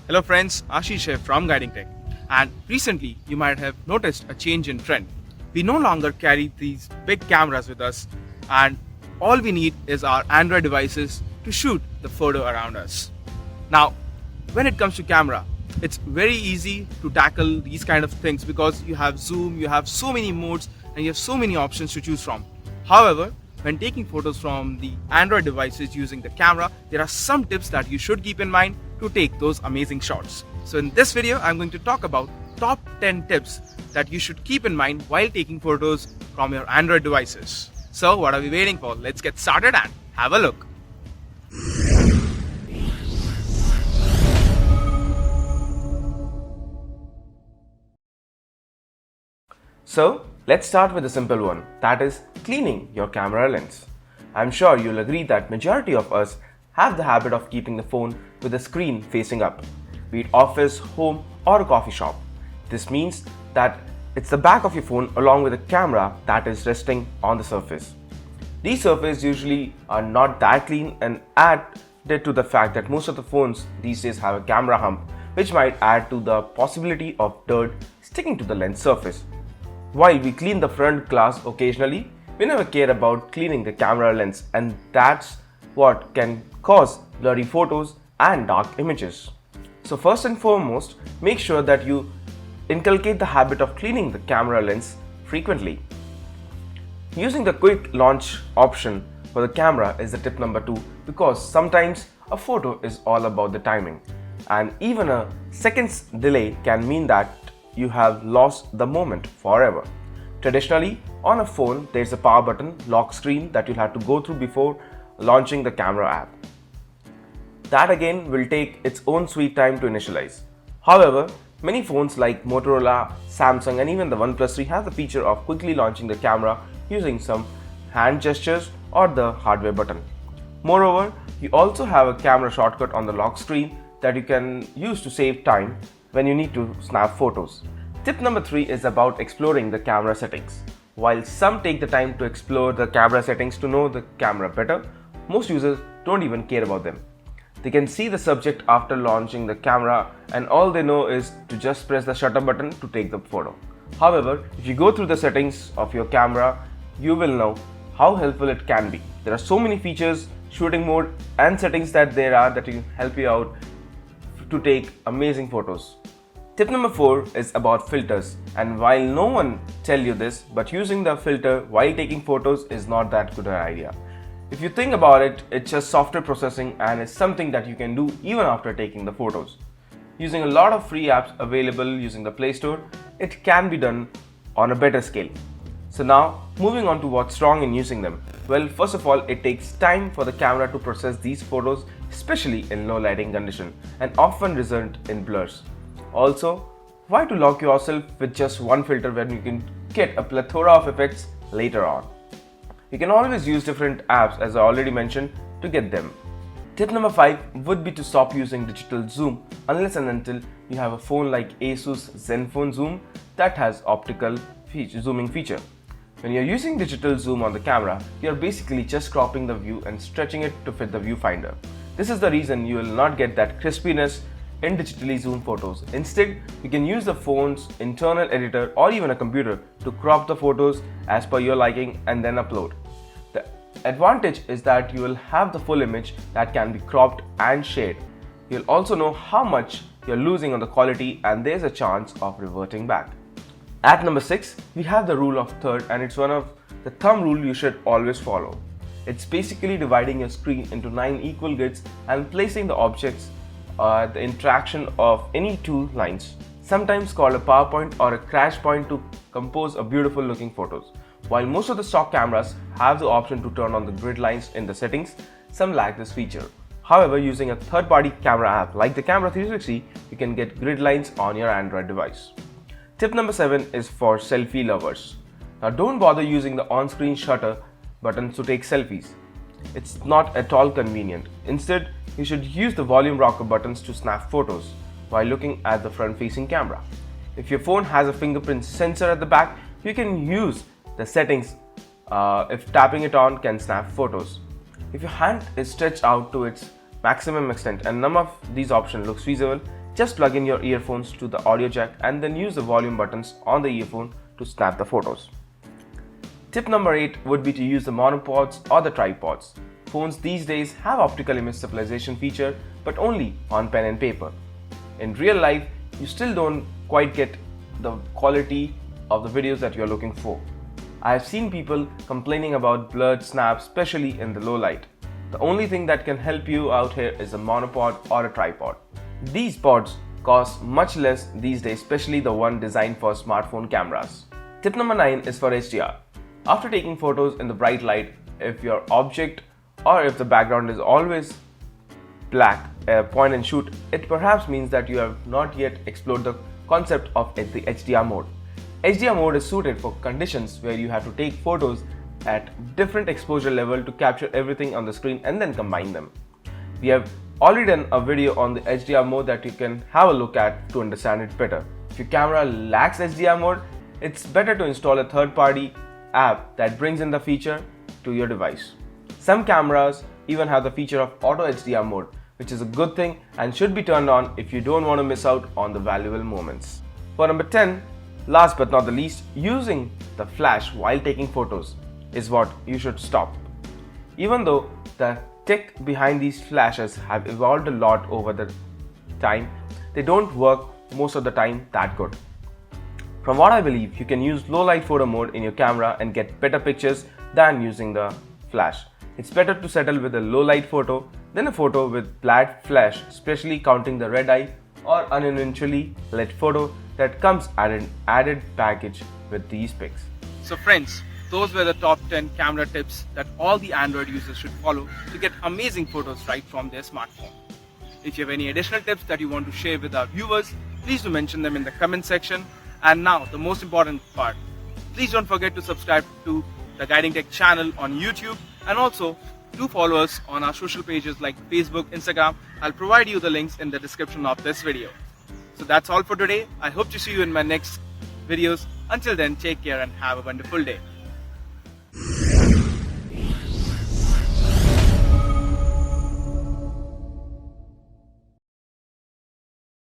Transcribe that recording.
Hello friends, Ashish here from Guiding Tech. And recently you might have noticed a change in trend. We no longer carry these big cameras with us, and all we need is our Android devices to shoot the photo around us. Now, when it comes to camera, it's very easy to tackle these kind of things because you have zoom, you have so many modes, and you have so many options to choose from. However, when taking photos from the Android devices using the camera, there are some tips that you should keep in mind to take those amazing shots. So in this video, I'm going to talk about top 10 tips that you should keep in mind while taking photos from your Android devices. So what are we waiting for? Let's get started and have a look. So let's start with a simple one, that is cleaning your camera lens. I'm sure you'll agree that majority of us have the habit of keeping the phone with the screen facing up, be it office, home or a coffee shop. This means that it's the back of your phone along with a camera that is resting on the surface. These surfaces usually are not that clean and added to the fact that most of the phones these days have a camera hump, which might add to the possibility of dirt sticking to the lens surface. While we clean the front glass occasionally, we never care about cleaning the camera lens, and that's what can cause blurry photos and dark images. So first and foremost, make sure that you inculcate the habit of cleaning the camera lens frequently. Using the quick launch option for the camera is the tip number 2, because sometimes a photo is all about the timing, and even a second's delay can mean that you have lost the moment forever. Traditionally, on a phone, there's a power button, lock screen that you'll have to go through before launching the camera app. That again will take its own sweet time to initialize. However, many phones like Motorola, Samsung and even the OnePlus 3 have the feature of quickly launching the camera using some hand gestures or the hardware button. Moreover, you also have a camera shortcut on the lock screen that you can use to save time when you need to snap photos. Tip number 3 is about exploring the camera settings. While some take the time to explore the camera settings to know the camera better, most users don't even care about them. They can see the subject after launching the camera and all they know is to just press the shutter button to take the photo. However, if you go through the settings of your camera, you will know how helpful it can be. There are so many features, shooting mode and settings that there are that can help you out to take amazing photos. Tip number 4 is about filters, and while no one tell you this, but using the filter while taking photos is not that good an idea. If you think about it, it's just software processing and it's something that you can do even after taking the photos. Using a lot of free apps available using the Play Store, it can be done on a better scale. So now, moving on to what's wrong in using them. Well, first of all, it takes time for the camera to process these photos, especially in low lighting condition, and often result in blurs. Also, why to lock yourself with just one filter when you can get a plethora of effects later on? You can always use different apps, as I already mentioned, to get them. Tip number 5 would be to stop using digital zoom unless and until you have a phone like Asus Zenfone Zoom that has optical zooming feature. When you're using digital zoom on the camera, you're basically just cropping the view and stretching it to fit the viewfinder. This is the reason you will not get that crispiness in digitally zoomed photos. Instead, you can use the phone's internal editor or even a computer to crop the photos as per your liking and then upload. The advantage is that you will have the full image that can be cropped and shared. You'll also know how much you're losing on the quality and there's a chance of reverting back. At number 6, we have the rule of third, and it's one of the thumb rule you should always follow. It's basically dividing your screen into 9 equal grids and placing the objects the interaction of any two lines, sometimes called a power point or a crash point, to compose a beautiful looking photos. While most of the stock cameras have the option to turn on the grid lines in the settings, some lack this feature. However, using a third-party camera app like the Camera 360, you can get grid lines on your Android device. Tip number 7 is for selfie lovers. Now don't bother using the on-screen shutter buttons to take selfies. It's not at all convenient. Instead, you should use the volume rocker buttons to snap photos while looking at the front-facing camera. If your phone has a fingerprint sensor at the back, you can use the settings if tapping it on can snap photos. If your hand is stretched out to its maximum extent and none of these options looks feasible, Just plug in your earphones to the audio jack and then use the volume buttons on the earphone to snap the photos. Tip number 8 would be to use the monopods or the tripods. Phones these days have optical image stabilization feature, but only on pen and paper. In real life, you still don't quite get the quality of the videos that you're looking for. I have seen people complaining about blurred snaps, especially in the low light. The only thing that can help you out here is a monopod or a tripod. These pods cost much less these days, especially the one designed for smartphone cameras. Tip number 9 is for HDR. After taking photos in the bright light, if your object or if the background is always black, point and shoot, it perhaps means that you have not yet explored the concept of the HDR mode. HDR mode is suited for conditions where you have to take photos at different exposure level to capture everything on the screen and then combine them. We have already done a video on the HDR mode that you can have a look at to understand it better. If your camera lacks HDR mode, it's better to install a third-party app that brings in the feature to your device. Some cameras even have the feature of auto HDR mode, which is a good thing and should be turned on if you don't want to miss out on the valuable moments. For number 10, last but not the least, using the flash while taking photos is what you should stop. Even though the tech behind these flashes have evolved a lot over the time, they don't work most of the time that good. From what I believe, you can use low light photo mode in your camera and get better pictures than using the flash. It's better to settle with a low light photo than a photo with black flash, especially counting the red eye or unintentionally lit photo that comes at an added package with these pics. So friends, those were the top 10 camera tips that all the Android users should follow to get amazing photos right from their smartphone. If you have any additional tips that you want to share with our viewers, please do mention them in the comment section. And now the most important part, please don't forget to subscribe to the Guiding Tech channel on YouTube, and also do follow us on our social pages like Facebook, Instagram. I'll provide you the links in the description of this video. So that's all for today. I hope to see you in my next videos. Until then, take care and have a wonderful day.